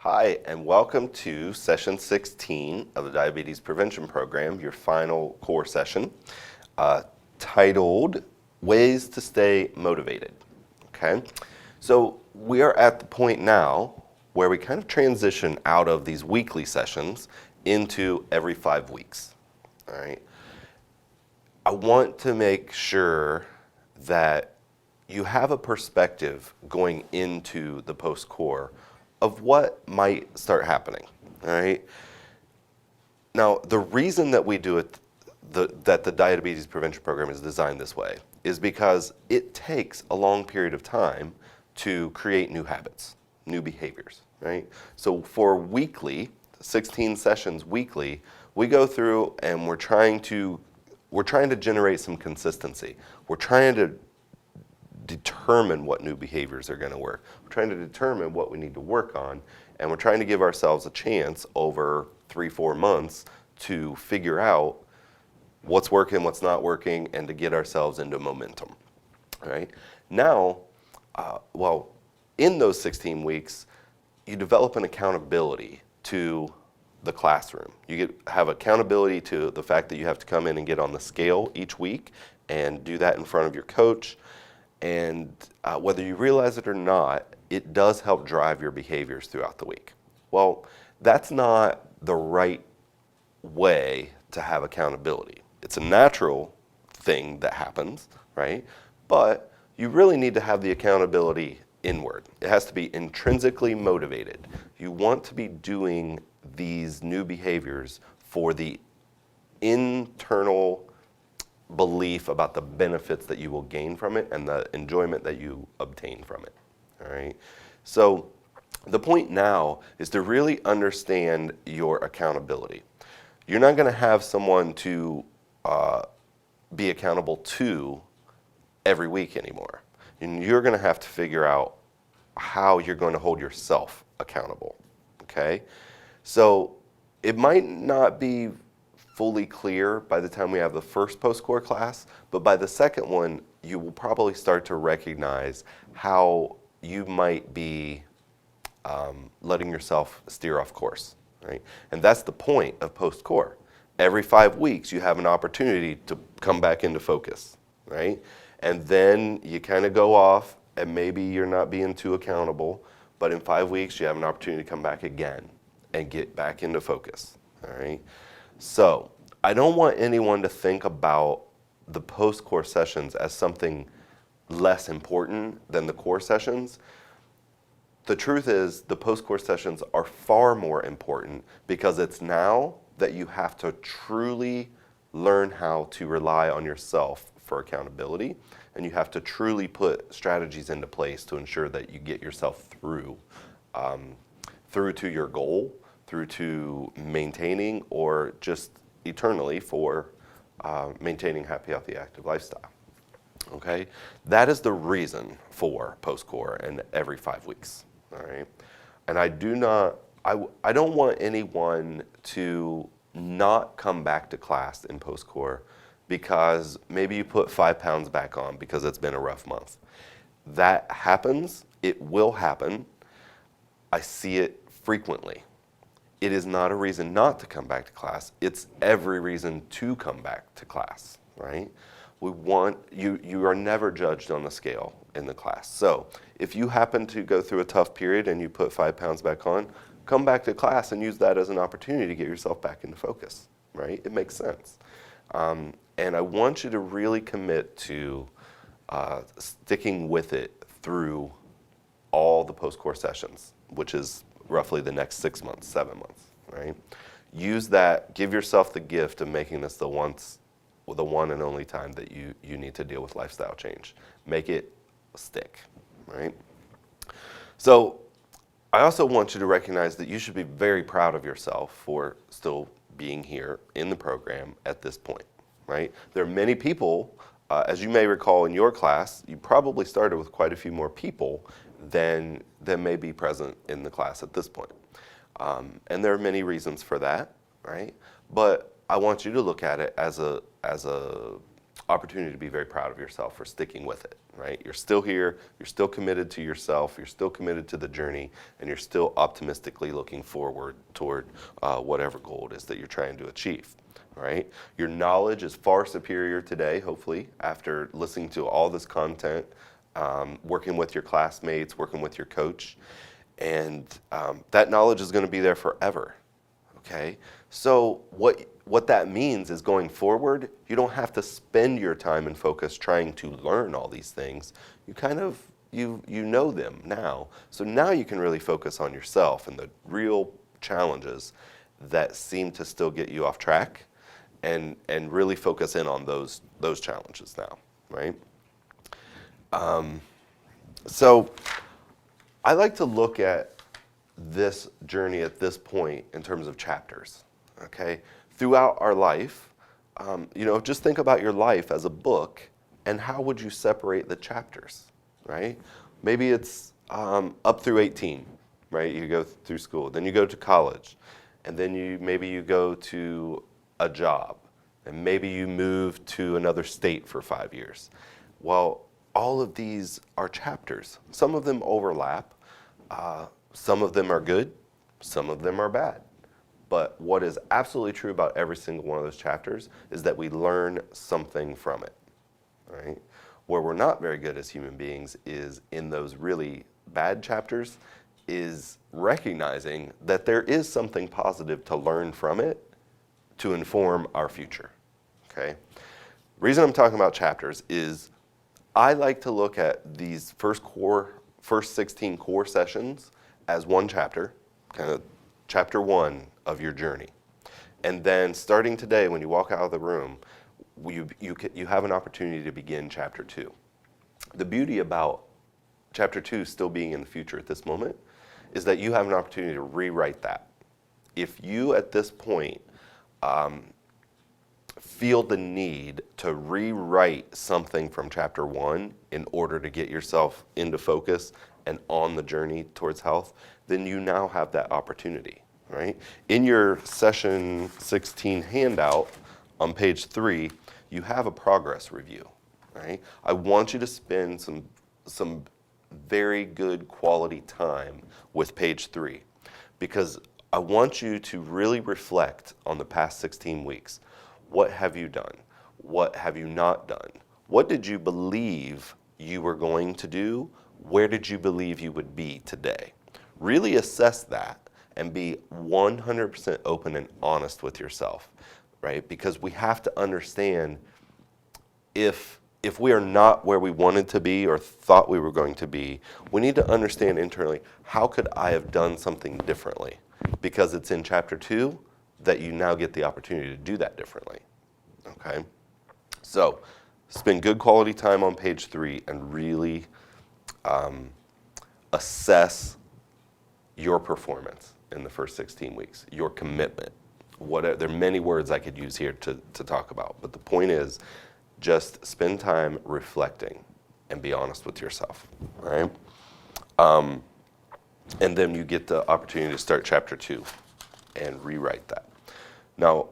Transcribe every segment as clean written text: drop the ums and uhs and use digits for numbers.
Hi, and welcome to session 16 of the Diabetes Prevention Program, your final core session, titled Ways to Stay Motivated. Okay, so we are at the point now where we kind of transition out of these weekly sessions into every 5 weeks. All right, I want to make sure that you have a perspective going into the post-core of what might start happening, all right? Now, the reason that we do it, that the Diabetes Prevention Program is designed this way, is because it takes a long period of time to create new habits, new behaviors, right? So for weekly, 16 sessions weekly, we go through and we're trying to generate some consistency. We're trying to determine what new behaviors are going to work. We're trying to determine what we need to work on, and we're trying to give ourselves a chance over 3-4 months to figure out what's working, what's not working, and to get ourselves into momentum. All right? Now, in those 16 weeks, you develop an accountability to the classroom. You have accountability to the fact that you have to come in and get on the scale each week and do that in front of your coach. And whether you realize it or not, it does help drive your behaviors throughout the week. Well, that's not the right way to have accountability. It's a natural thing that happens, right? But you really need to have the accountability inward. It has to be intrinsically motivated. You want to be doing these new behaviors for the internal belief about the benefits that you will gain from it and the enjoyment that you obtain from it. All right. So the point now is to really understand your accountability. You're not going to have someone to be accountable to every week anymore. And you're going to have to figure out how you're going to hold yourself accountable. Okay. So it might not be fully clear by the time we have the first post-core class, but by the second one, you will probably start to recognize how you might be letting yourself steer off course, right? And that's the point of post-core. Every 5 weeks, you have an opportunity to come back into focus, right? And then you kind of go off, and maybe you're not being too accountable, but in 5 weeks, you have an opportunity to come back again and get back into focus, all right? So I don't want anyone to think about the post-core sessions as something less important than the core sessions. The truth is the post-core sessions are far more important because it's now that you have to truly learn how to rely on yourself for accountability, and you have to truly put strategies into place to ensure that you get yourself through to your goal, through to maintaining or just eternally for maintaining happy, healthy, active lifestyle. Okay? That is the reason for post-core and every 5 weeks. All right? And I don't want anyone to not come back to class in post-core because maybe you put 5 pounds back on because it's been a rough month. That happens. It will happen. I see it frequently. It is not a reason not to come back to class. It's every reason to come back to class, right? We want you are never judged on the scale in the class. So if you happen to go through a tough period and you put 5 pounds back on, come back to class and use that as an opportunity to get yourself back into focus, right? It makes sense. And I want you to really commit to sticking with it through all the post-core sessions, which is roughly the next 6 months, 7 months, right? Use that, give yourself the gift of making this the one and only time that you need to deal with lifestyle change. Make it stick, right? So I also want you to recognize that you should be very proud of yourself for still being here in the program at this point, right? There are many people, as you may recall in your class, you probably started with quite a few more people than may be present in the class at this point. And there are many reasons for that, right? But I want you to look at it as a opportunity to be very proud of yourself for sticking with it, right? You're still here, you're still committed to yourself, you're still committed to the journey, and you're still optimistically looking forward toward whatever goal it is that you're trying to achieve, right? Your knowledge is far superior today, hopefully, after listening to all this content, working with your classmates, working with your coach, and that knowledge is going to be there forever, okay? So what that means is going forward, you don't have to spend your time and focus trying to learn all these things. You kind of, you know them now. So now you can really focus on yourself and the real challenges that seem to still get you off track, and really focus in on those challenges now, right? So I like to look at this journey at this point in terms of chapters, okay? Throughout our life, just think about your life as a book, and how would you separate the chapters, right? Maybe it's up through 18, right? You go through school, then you go to college, and then maybe you go to a job, and maybe you move to another state for 5 years. Well, all of these are chapters. Some of them overlap. Some of them are good. Some of them are bad. But what is absolutely true about every single one of those chapters is that we learn something from it, right? Where we're not very good as human beings is in those really bad chapters, is recognizing that there is something positive to learn from it to inform our future, okay? The reason I'm talking about chapters is I like to look at these first 16 core sessions as one chapter, kind of chapter 1 of your journey. And then starting today, when you walk out of the room, you have an opportunity to begin chapter 2. The beauty about chapter 2 still being in the future at this moment is that you have an opportunity to rewrite that. If you at this point feel the need to rewrite something from chapter 1 in order to get yourself into focus and on the journey towards health, then you now have that opportunity, right? In your session 16 handout on page 3, you have a progress review, right? I want you to spend some very good quality time with page 3, because I want you to really reflect on the past 16 weeks. What have you done? What have you not done? What did you believe you were going to do? Where did you believe you would be today? Really assess that and be 100% open and honest with yourself, right? Because we have to understand if we are not where we wanted to be or thought we were going to be, we need to understand internally, how could I have done something differently? Because it's in chapter 2 that you now get the opportunity to do that differently, okay? So spend good quality time on page 3 and really assess your performance in the first 16 weeks, your commitment. There are many words I could use here to talk about, but the point is just spend time reflecting and be honest with yourself, all right? And then you get the opportunity to start chapter 2 and rewrite that. Now,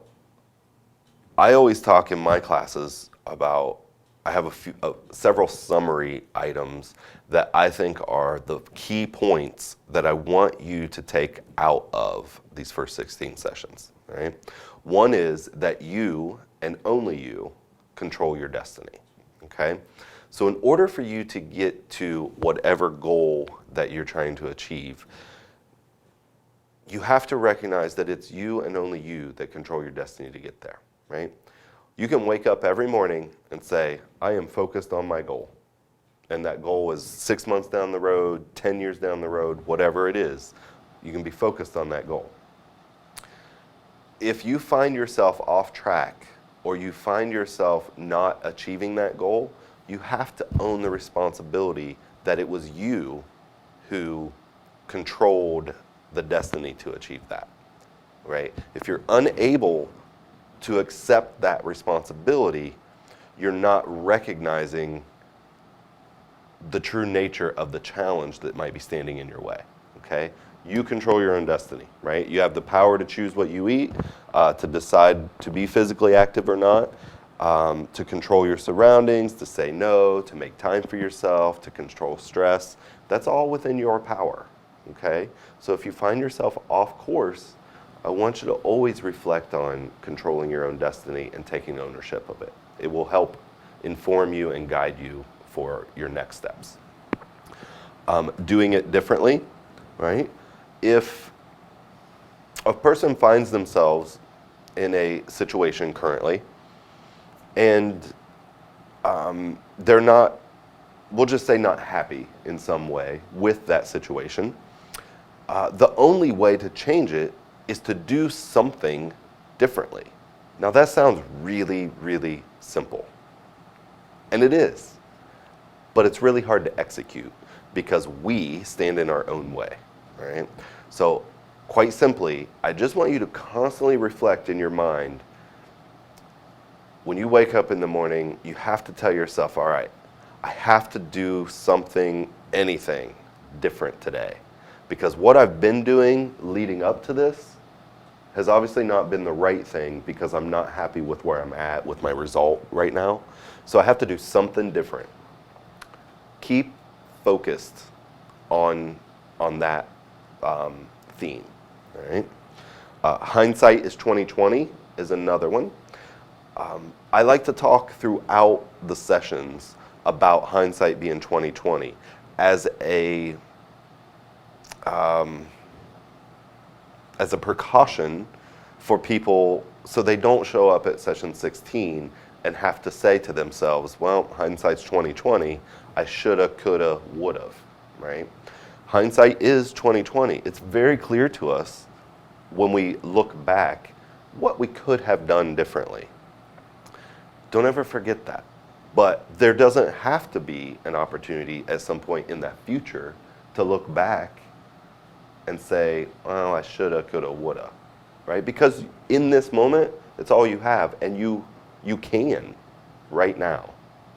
I always talk in my classes about, I have several summary items that I think are the key points that I want you to take out of these first 16 sessions, right? One is that you, and only you, control your destiny, okay? So in order for you to get to whatever goal that you're trying to achieve, you have to recognize that it's you and only you that control your destiny to get there, right? You can wake up every morning and say, I am focused on my goal. And that goal is 6 months down the road, 10 years down the road, whatever it is, you can be focused on that goal. If you find yourself off track or you find yourself not achieving that goal, you have to own the responsibility that it was you who controlled the destiny to achieve that, right? If you're unable to accept that responsibility, you're not recognizing the true nature of the challenge that might be standing in your way, okay? You control your own destiny, right? You have the power to choose what you eat, to decide to be physically active or not. to control your surroundings, to say no, to make time for yourself, to control stress. That's all within your power, okay? So if you find yourself off course, I want you to always reflect on controlling your own destiny and taking ownership of it. It will help inform you and guide you for your next steps. Doing it differently, right? If a person finds themselves in a situation currently and they're not, we'll just say not happy in some way with that situation, the only way to change it is to do something differently. Now that sounds really, really simple. And it is. But it's really hard to execute because we stand in our own way, right? So quite simply, I just want you to constantly reflect in your mind. When you wake up in the morning, you have to tell yourself, all right, I have to do something, anything different today. Because what I've been doing leading up to this has obviously not been the right thing because I'm not happy with where I'm at with my result right now. So I have to do something different. Keep focused on that theme, all right? Hindsight is 2020 is another one. I like to talk throughout the sessions about hindsight being 2020 as a precaution for people so they don't show up at session 16 and have to say to themselves, well, hindsight's 2020, I shoulda, coulda, woulda, right? Hindsight is 2020. It's very clear to us when we look back what we could have done differently. Don't ever forget that. But there doesn't have to be an opportunity at some point in that future to look back and say, oh, I shoulda, coulda, woulda, right? Because in this moment, it's all you have, and you can right now,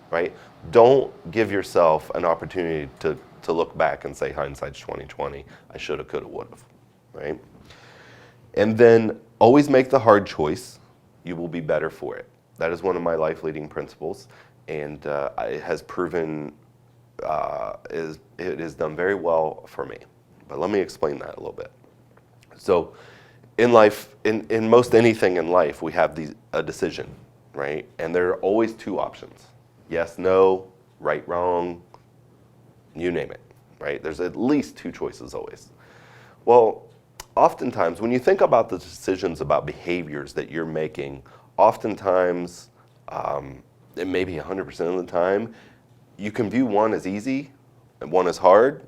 right? Don't give yourself an opportunity to look back and say hindsight's 2020, I shoulda, coulda, woulda, right? And then always make the hard choice. You will be better for it. That is one of my life leading principles, and it has proven, it has done very well for me. But let me explain that a little bit. So in life, in most anything in life, we have a decision, right? And there are always two options. Yes, no, right, wrong, you name it, right? There's at least two choices always. Well, oftentimes when you think about the decisions about behaviors that you're making, oftentimes, it may be 100% of the time, you can view one as easy and one as hard.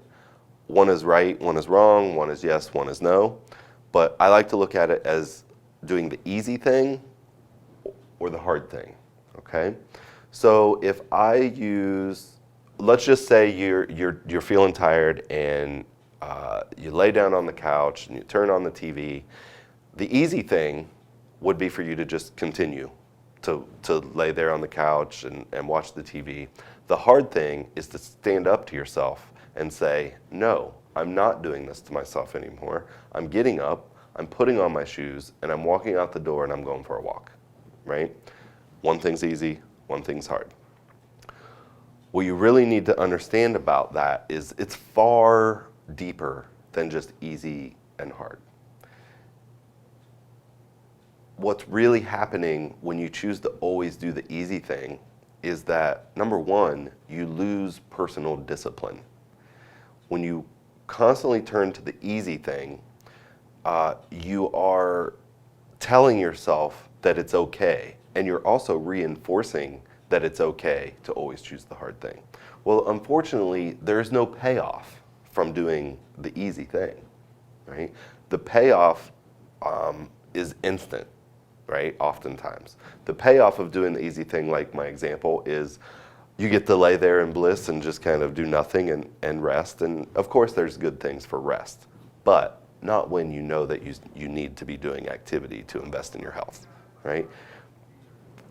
One is right, one is wrong, one is yes, one is no. But I like to look at it as doing the easy thing or the hard thing, okay? So if I use, let's just say you're feeling tired and you lay down on the couch and you turn on the TV. The easy thing would be for you to just continue to lay there on the couch and watch the TV. The hard thing is to stand up to yourself and say, no, I'm not doing this to myself anymore. I'm getting up, I'm putting on my shoes, and I'm walking out the door and I'm going for a walk, right? One thing's easy, one thing's hard. What you really need to understand about that is it's far deeper than just easy and hard. What's really happening when you choose to always do the easy thing is that, number one, you lose personal discipline. When you constantly turn to the easy thing, you are telling yourself that it's okay, and you're also reinforcing that it's okay to always choose the hard thing. Well, unfortunately, there's no payoff from doing the easy thing, right? The payoff is instant, right? Oftentimes. The payoff of doing the easy thing, like my example, is you get to lay there in bliss and just kind of do nothing and rest. And of course, there's good things for rest, but not when you know that you need to be doing activity to invest in your health, right?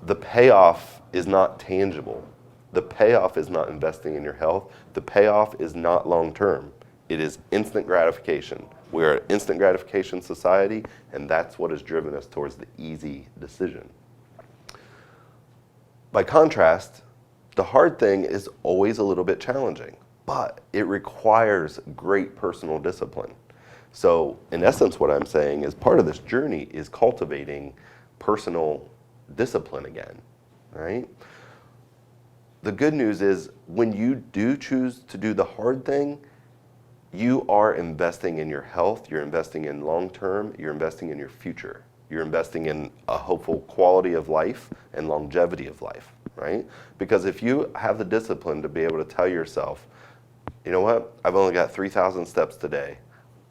The payoff is not tangible. The payoff is not investing in your health. The payoff is not long-term. It is instant gratification. We're an instant gratification society, and that's what has driven us towards the easy decision. By contrast, the hard thing is always a little bit challenging, but it requires great personal discipline. So in essence, what I'm saying is part of this journey is cultivating personal discipline again, right? The good news is when you do choose to do the hard thing, you are investing in your health, you're investing in long-term, you're investing in your future. You're investing in a hopeful quality of life and longevity of life, right? Because if you have the discipline to be able to tell yourself, you know what, I've only got 3,000 steps today.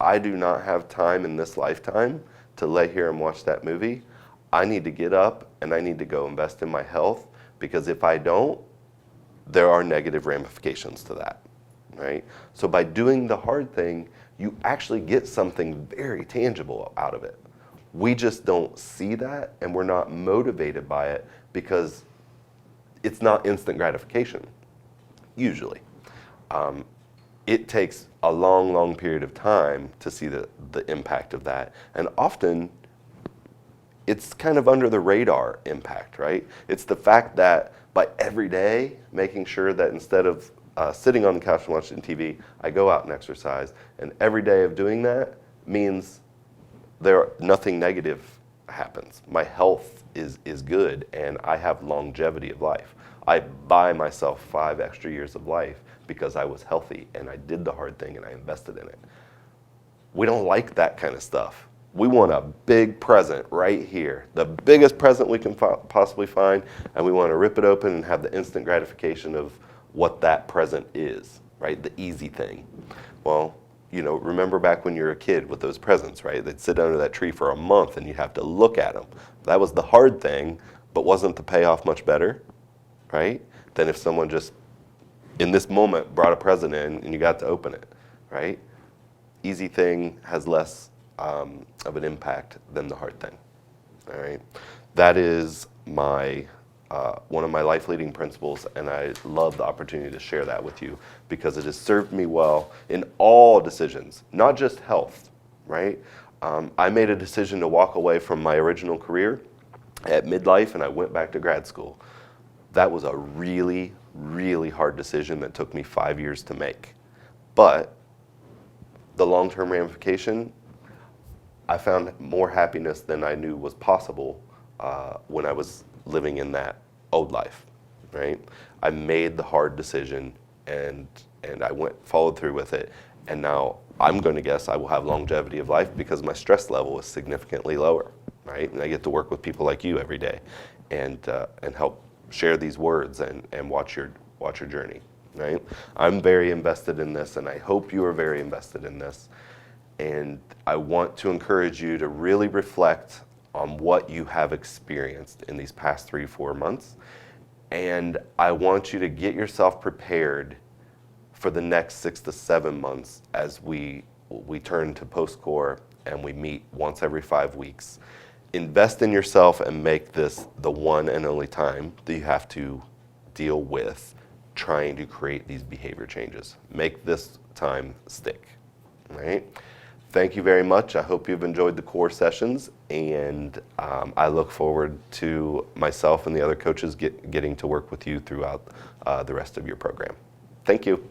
I do not have time in this lifetime to lay here and watch that movie. I need to get up and I need to go invest in my health, because if I don't, there are negative ramifications to that, right? So by doing the hard thing, you actually get something very tangible out of it. We just don't see that, and we're not motivated by it because it's not instant gratification, usually. It takes a long, long period of time to see the impact of that. And often, it's kind of under the radar impact, right? It's the fact that by every day making sure that instead of sitting on the couch and watching TV, I go out and exercise. And every day of doing that means nothing negative happens. My health is good, and I have longevity of life. I buy myself 5 extra years of life because I was healthy and I did the hard thing and I invested in it. We don't like that kind of stuff. We want a big present right here, the biggest present we can possibly find, and we want to rip it open and have the instant gratification of what that present is, right? The easy thing. Well, you know, remember back when you were a kid with those presents, right? They'd sit under that tree for a month and you'd have to look at them. That was the hard thing, but wasn't the payoff much better, right? Than if someone just, in this moment, brought a present in and you got to open it, right? Easy thing has less of an impact than the hard thing, all right? That is one of my life leading principles, and I love the opportunity to share that with you because it has served me well in all decisions, not just health, right? I made a decision to walk away from my original career at midlife, and I went back to grad school. That was a really, really hard decision that took me 5 years to make. But the long-term ramification, I found more happiness than I knew was possible when I was living in that old life, right? I made the hard decision and I followed through with it, and now I'm going to guess I will have longevity of life because my stress level is significantly lower, right? And I get to work with people like you every day and help share these words and watch your journey, right? I'm very invested in this, and I hope you are very invested in this. And I want to encourage you to really reflect on what you have experienced in these past 3 or 4 months. And I want you to get yourself prepared for the next 6 to 7 months as we turn to post-core and we meet once every 5 weeks. Invest in yourself and make this the one and only time that you have to deal with trying to create these behavior changes. Make this time stick, right? Thank you very much. I hope you've enjoyed the core sessions, and I look forward to myself and the other coaches getting to work with you throughout the rest of your program. Thank you.